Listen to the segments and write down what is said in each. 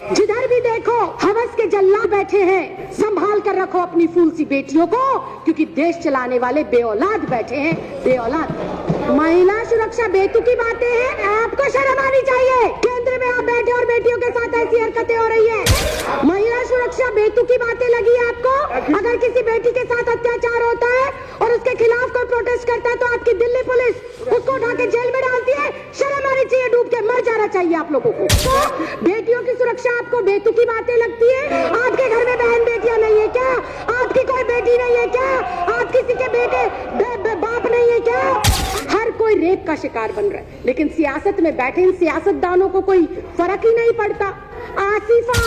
जिधर भी देखो हवस के जल्लाद बैठे हैं, संभाल कर रखो अपनी फूल सी बेटियों को, क्योंकि देश चलाने वाले बेऔलाद बैठे हैं, बेऔलाद। महिला सुरक्षा बेतुकी बातें हैं, आपको शर्म आनी चाहिए। केंद्र में आप बैठे और बेटियों के साथ ऐसी हरकतें हो रही है। महिला सुरक्षा बेतुकी बातें लगी है आपको? अगर किसी बेटी के साथ अत्याचार होता है और उसके खिलाफ कोई प्रोटेस्ट करता है तो आपकी दिल्ली पुलिस उसको उठा के जेल में डालती है। शर्म आनी चाहिए, डूब के मर जाना चाहिए आप लोगों को। तो बेटियों की सुरक्षा आपको बेतुकी बातें लगती है? आपके घर में बहन बेटियां नहीं है क्या? आपकी कोई बेटी नहीं है क्या? आप किसी के बेटे बाप नहीं है क्या? हर कोई रेप का शिकार बन रहा है, लेकिन सियासत में बैठे इन सियासतदानों को कोई फर्क ही नहीं पड़ता। आसिफा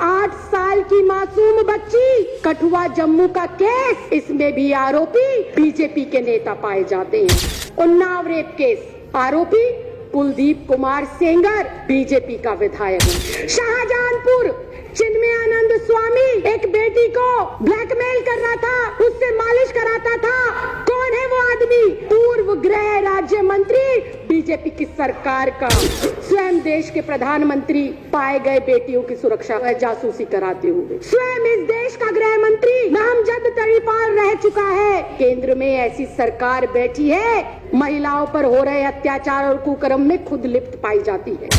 8 साल की मासूम बच्ची, कठुआ जम्मू का केस, इसमें भी आरोपी बीजेपी के नेता पाए जाते हैं। उन्नाव रेप केस, आरोपी कुलदीप कुमार सेंगर, बीजेपी का विधायक। शाहजहांपुर चिन्मयानंद स्वामी एक बेटी को ब्लैकमेल कर रहा था, उससे मालिश कराता था। कौन है वो आदमी? पूर्व गृह राज्य मंत्री बीजेपी की सरकार का। स्वयं देश के प्रधानमंत्री पाए गए बेटियों की सुरक्षा व जासूसी कराते हुए। स्वयं इस देश का गृह मंत्री नामजद तड़ीपार रह चुका है। केंद्र में ऐसी सरकार बैठी है, महिलाओं पर हो रहे अत्याचार और कुकर्म में खुद लिप्त पाई जाती है।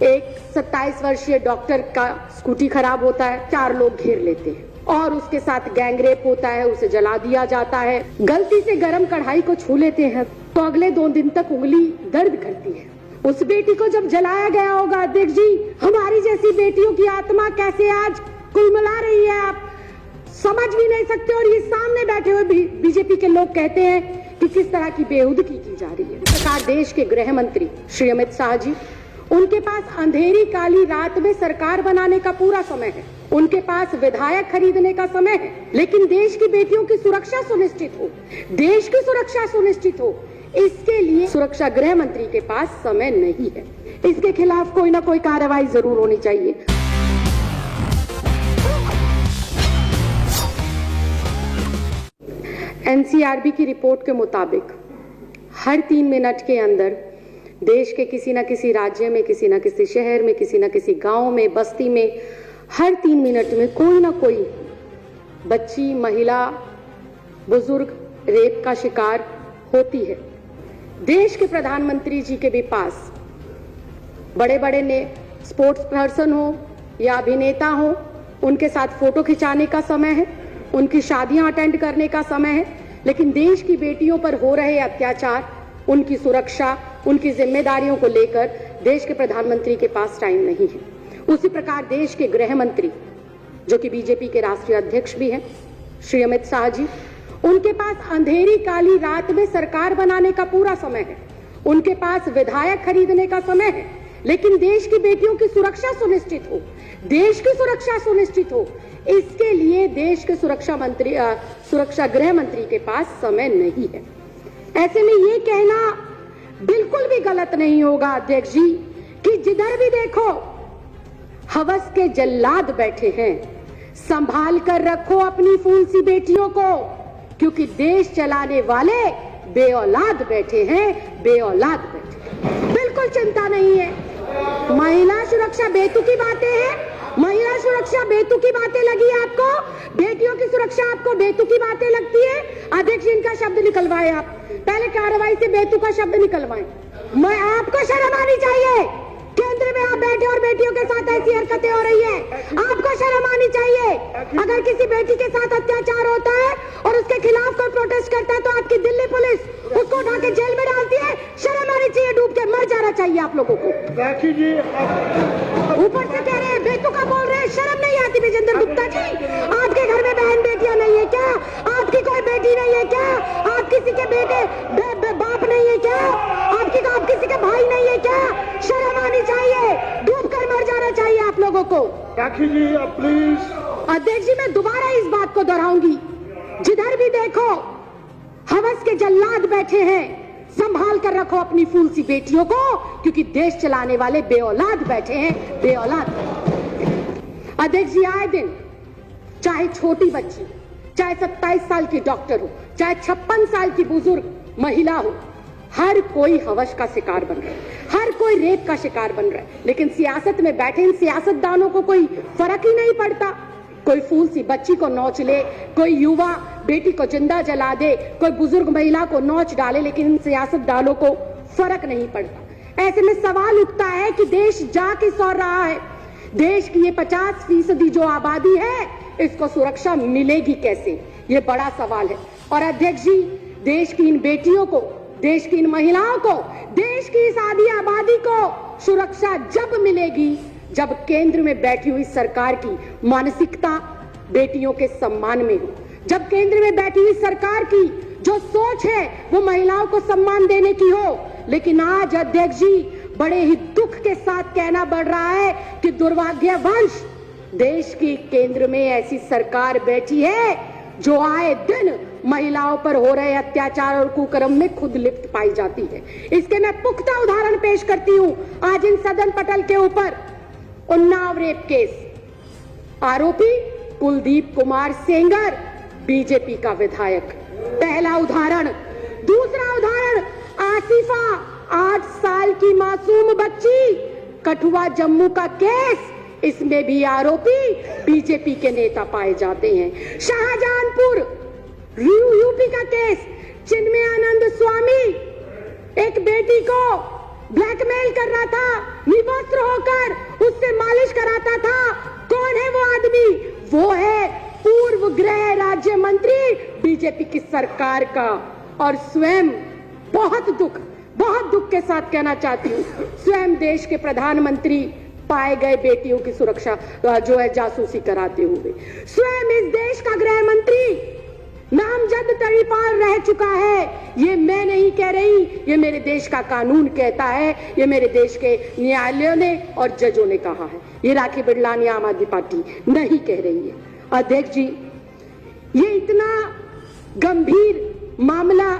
एक 27 वर्षीय डॉक्टर का स्कूटी खराब होता है, 4 लोग घेर लेते हैं और उसके साथ गैंगरेप होता है, उसे जला दिया जाता है। गलती से गरम कढ़ाई को छू लेते हैं तो अगले 2 दिन तक उंगली दर्द करती है। उस बेटी को जब जलाया गया होगा, अध्यक्ष जी, हमारी जैसी बेटियों की आत्मा कैसे आज कुलमला रही है, आप समझ भी नहीं सकते। और ये सामने बैठे हुए बीजेपी के लोग कहते हैं कि किस तरह की बेहुदगी की जा रही है। इस प्रकार देश के गृह मंत्री श्री अमित शाह जी, उनके पास अंधेरी काली रात में सरकार बनाने का पूरा समय है, उनके पास विधायक खरीदने का समय है, लेकिन देश की बेटियों की सुरक्षा सुनिश्चित हो, देश की सुरक्षा सुनिश्चित हो, इसके लिए सुरक्षा गृह मंत्री के पास समय नहीं है। इसके खिलाफ कोई ना कोई कार्रवाई जरूर होनी चाहिए। एनसीआरबी की रिपोर्ट के मुताबिक हर 3 मिनट के अंदर देश के किसी न किसी राज्य में, किसी न किसी शहर में, किसी न किसी गांव में, बस्ती में, हर 3 मिनट में कोई ना कोई बच्ची, महिला, बुजुर्ग रेप का शिकार होती है। देश के प्रधानमंत्री जी के भी पास बड़े बड़े ने स्पोर्ट्स पर्सन हो या अभिनेता हो, उनके साथ फोटो खिंचाने का समय है, उनकी शादियां अटेंड करने का समय है, लेकिन देश की बेटियों पर हो रहे अत्याचार, उनकी सुरक्षा, उनकी जिम्मेदारियों को लेकर देश के प्रधानमंत्री के पास टाइम नहीं है। उसी प्रकार देश के गृह मंत्री, जो कि बीजेपी के राष्ट्रीय अध्यक्ष भी हैं, श्री अमित शाह जी, उनके पास अंधेरी काली रात में सरकार बनाने का पूरा समय है, उनके पास विधायक खरीदने का समय है, लेकिन देश की बेटियों की सुरक्षा सुनिश्चित हो, देश की सुरक्षा सुनिश्चित हो, इसके लिए देश के सुरक्षा गृह मंत्री के पास समय नहीं है। ऐसे में ये कहना बिल्कुल भी गलत नहीं होगा अध्यक्ष जी कि जिधर भी देखो हवस के जल्लाद बैठे हैं, संभाल कर रखो अपनी फूल सी बेटियों को, क्योंकि देश चलाने वाले बेऔलाद बैठे हैं, बेऔलाद बैठे हैं। बिल्कुल चिंता नहीं है। महिला सुरक्षा बेतुकी बातें हैं, महिला सुरक्षा बेतुकी बातें लगी है आपको? बेटियों की सुरक्षा आपको बेतुकी बातें लगती है? अध्यक्ष, इनका शब्द निकलवाए आप, पहले कार्रवाई से बेतुका शब्द निकलवाएं। मैं आपको शर्म आनी चाहिए। केंद्र में आप बैठे और बेटियों के साथ ऐसी हरकतें हो रही है, आपको शर्म आनी चाहिए। अगर किसी बेटी के साथ अत्याचार होता है और उसके खिलाफ कोई प्रोटेस्ट करता है तो आपकी दिल्ली पुलिस उसको उठा के जेल में डालती है। शर्म आनी चाहिए, डूब के मर जाना चाहिए आप लोगों को। ऊपर से कह रहे हैं बेतुका बोल रहे हैं, शर्म नहीं आती विजेंद्र गुप्ता जी? आपके घर में बहन बेटियां नहीं है क्या? आपकी कोई बेटी नहीं है क्या? आप किसी के बेटे बाप नहीं है क्या? आप किसी के भाई नहीं है क्या? शर्म आनी चाहिए, डूब कर मर जाना चाहिए आप लोगों को। प्लीज। अध्यक्ष जी, मैं दोबारा इस बात को दोहराऊंगी, जिधर भी देखो हवस के जल्लाद बैठे हैं, संभाल कर रखो अपनी फूल सी बेटियों को, क्योंकि देश चलाने वाले बेऔलाद बैठे हैं, बेऔलाद। अध्यक्ष जी, आए दिन चाहे छोटी बच्ची, चाहे 27 साल की डॉक्टर हो, चाहे 56 साल की बुजुर्ग महिला हो, हर कोई हवस का शिकार बन रहा है, हर कोई रेप का शिकार बन रहा है, लेकिन सियासत में बैठे इन सियासतदानों को कोई फर्क ही नहीं पड़ता। कोई फूल सी बच्ची को नोच ले, कोई युवा बेटी को जिंदा जला दे, कोई बुजुर्ग महिला को नोच डाले, लेकिन इन सियासतदानों को फर्क नहीं पड़ता। ऐसे में सवाल उठता है कि देश जा किस ओर रहा है। देश की ये 50% जो आबादी है, इसको सुरक्षा मिलेगी कैसे, ये बड़ा सवाल है। और अध्यक्ष जी, देश की इन बेटियों को, देश की इन महिलाओं को, देश की इस आधी आबादी को सुरक्षा जब मिलेगी जब केंद्र में बैठी हुई सरकार की मानसिकता बेटियों के सम्मान में हो, जब केंद्र में बैठी हुई सरकार की जो सोच है वो महिलाओं को सम्मान देने की हो। लेकिन आज अध्यक्ष जी, बड़े ही दुख के साथ कहना पड़ रहा है कि दुर्भाग्यवश देश की केंद्र में ऐसी सरकार बैठी है जो आए दिन महिलाओं पर हो रहे अत्याचार और कुकर्म में खुद लिप्त पाई जाती है। इसके मैं पुख्ता उदाहरण पेश करती हूं। आज इन सदन पटल के ऊपर उन्नाव रेप केस, आरोपी कुलदीप कुमार सेंगर, बीजेपी का विधायक, पहला उदाहरण। दूसरा उदाहरण, आसिफा 8 साल की मासूम बच्ची, कठुआ जम्मू का केस, इसमें भी आरोपी बीजेपी के नेता पाए जाते हैं। शाहजहांपुर यूपी का केस, चिन्मयानंद स्वामी एक बेटी को ब्लैकमेल कर रहा था, निवस्त्र होकर उससे मालिश कराता था। कौन है वो आदमी? वो है पूर्व गृह राज्य मंत्री बीजेपी की सरकार का। और स्वयं बहुत दुख के साथ कहना चाहती हूँ, स्वयं देश के प्रधानमंत्री पाए गए बेटियों की सुरक्षा जो है जासूसी कराते हुए। स्वयं इस देश का गृह मंत्री नामजद तड़ीपार रह चुका है। ये मैं नहीं कह रही, ये मेरे देश का कानून कहता है, ये मेरे देश के न्यायालयों ने और जजों ने कहा है। ये राखी बिड़लानी आम आदमी पार्टी नहीं कह रही है। अध्यक्ष जी, ये इतना गंभीर मामला,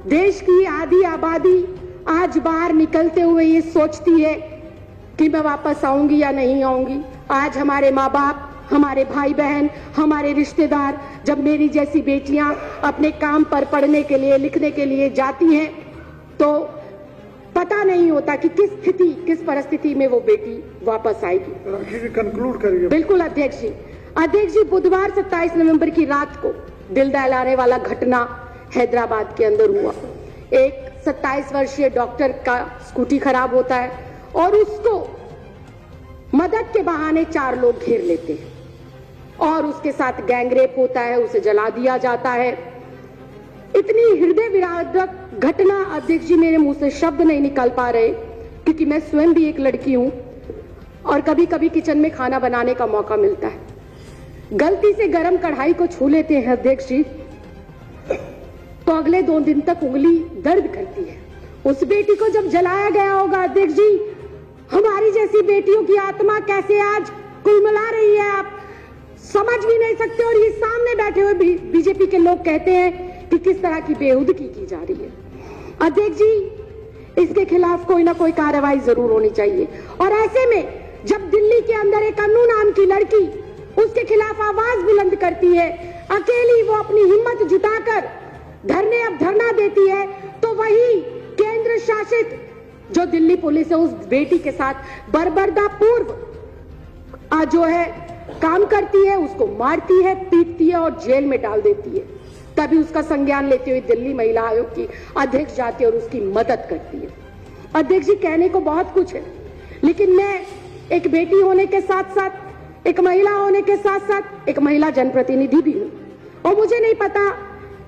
देश की आधी आबादी आज बाहर निकलते हुए ये सोचती है कि मैं वापस आऊंगी या नहीं आऊंगी। आज हमारे माँ बाप, हमारे भाई बहन, हमारे रिश्तेदार, जब मेरी जैसी बेटियां अपने काम पर पढ़ने के लिए, लिखने के लिए जाती हैं, तो पता नहीं होता कि किस स्थिति, किस परिस्थिति में वो बेटी वापस आएगी। कंक्लूड करिए। बिल्कुल अध्यक्ष जी। अध्यक्ष जी, बुधवार 27 नवंबर की रात को दिल दहलाने वाला घटना हैदराबाद के अंदर हुआ। एक 27 वर्षीय डॉक्टर का स्कूटी खराब होता है और उसको मदद के बहाने 4 लोग घेर लेते हैं और उसके साथ गैंगरेप होता है, उसे जला दिया जाता है। इतनी हृदय विदारक घटना अध्यक्ष जी, मेरे मुंह से शब्द नहीं निकल पा रहे, क्योंकि मैं स्वयं भी एक लड़की हूं और कभी कभी किचन में खाना बनाने का मौका मिलता है। गलती से गरम कढ़ाई को छू लेते हैं अध्यक्ष जी, तो अगले 2 दिन तक उंगली दर्द करती है। उस बेटी को जब जलाया गया होगा अध्यक्ष जी, हमारी जैसी बेटियों की आत्मा कैसे आज कुलमला रही है, आप समझ भी नहीं सकते। और ये सामने बैठे हुए बीजेपी के लोग कहते हैं कि किस तरह की बेहुदगी की जा रही है। अध्यक्ष जी, इसके खिलाफ कोई ना कोई कार्रवाई जरूर होनी चाहिए। और ऐसे में जब दिल्ली के अंदर एक अन्नू नाम की लड़की उसके खिलाफ आवाज बुलंद करती है, अकेली वो अपनी हिम्मत जुटाकर धरना देती है, तो वही केंद्र शासित जो दिल्ली पुलिस है उस बेटी के साथ बर्बरतापूर्व जो है काम करती है, उसको मारती है, पीटती है और जेल में डाल देती है। तभी उसका संज्ञान लेते हुए दिल्ली महिला आयोग की अध्यक्ष जाती है और उसकी मदद करती है। अध्यक्ष जी, कहने को बहुत कुछ है, लेकिन मैं एक बेटी होने के साथ साथ, एक महिला होने के साथ साथ एक महिला जनप्रतिनिधि भी हूं और मुझे नहीं पता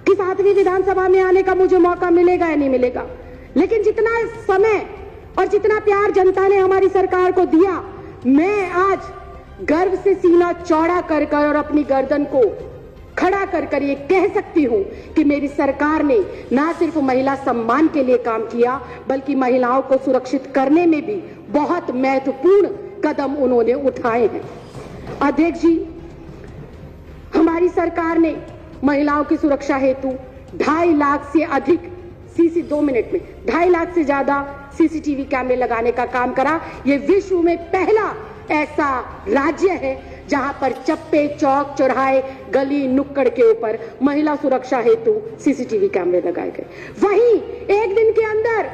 कि 7वीं विधानसभा में आने का मुझे मौका मिलेगा या नहीं मिलेगा। लेकिन जितना समय और जितना प्यार जनता ने हमारी सरकार को दिया, मैं आज गर्व से सीना चौड़ा कर कर और अपनी गर्दन को खड़ा कर कर ये कह सकती हूं कि मेरी सरकार ने ना सिर्फ महिला सम्मान के लिए काम किया, बल्कि महिलाओं को सुरक्षित करने में भी बहुत महत्वपूर्ण कदम उन्होंने उठाए हैं। अध्यक्ष जी, हमारी सरकार ने महिलाओं की सुरक्षा हेतु 2.5 लाख से अधिक 2.5 लाख से ज्यादा सीसीटीवी कैमरे लगाने का काम करा। ये विश्व में पहला ऐसा राज्य है जहां पर चप्पे, चौक, चौराहे, गली, नुक्कड़ के ऊपर महिला सुरक्षा हेतु सीसीटीवी कैमरे लगाए गए। वहीं एक दिन के अंदर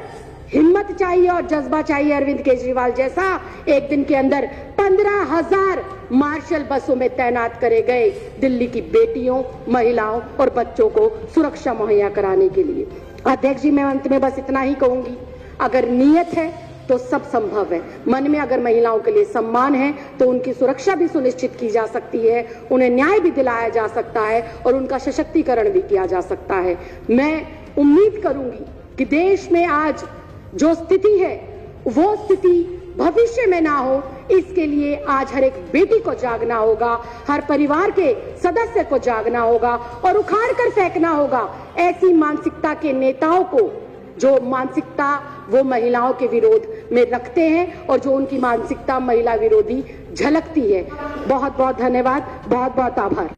हिम्मत चाहिए और जज्बा चाहिए अरविंद केजरीवाल जैसा, एक दिन के अंदर 15,000 मार्शल बसों में तैनात करे गए दिल्ली की बेटियों, महिलाओं और बच्चों को सुरक्षा मुहैया कराने के लिए। अध्यक्ष जी, मैं अंत में बस इतना ही कहूंगी, अगर नीयत है तो सब संभव है। मन में अगर महिलाओं के लिए सम्मान है तो उनकी सुरक्षा भी सुनिश्चित की जा सकती है, उन्हें न्याय भी दिलाया जा सकता है और उनका सशक्तिकरण भी किया जा सकता है। मैं उम्मीद करूंगी कि देश में आज जो स्थिति है वो स्थिति भविष्य में ना हो, इसके लिए आज हर एक बेटी को जागना होगा, हर परिवार के सदस्य को जागना होगा और उखाड़ कर फेंकना होगा ऐसी मानसिकता के नेताओं को जो मानसिकता वो महिलाओं के विरोध में रखते हैं और जो उनकी मानसिकता महिला विरोधी झलकती है। बहुत बहुत धन्यवाद, बहुत बहुत आभार।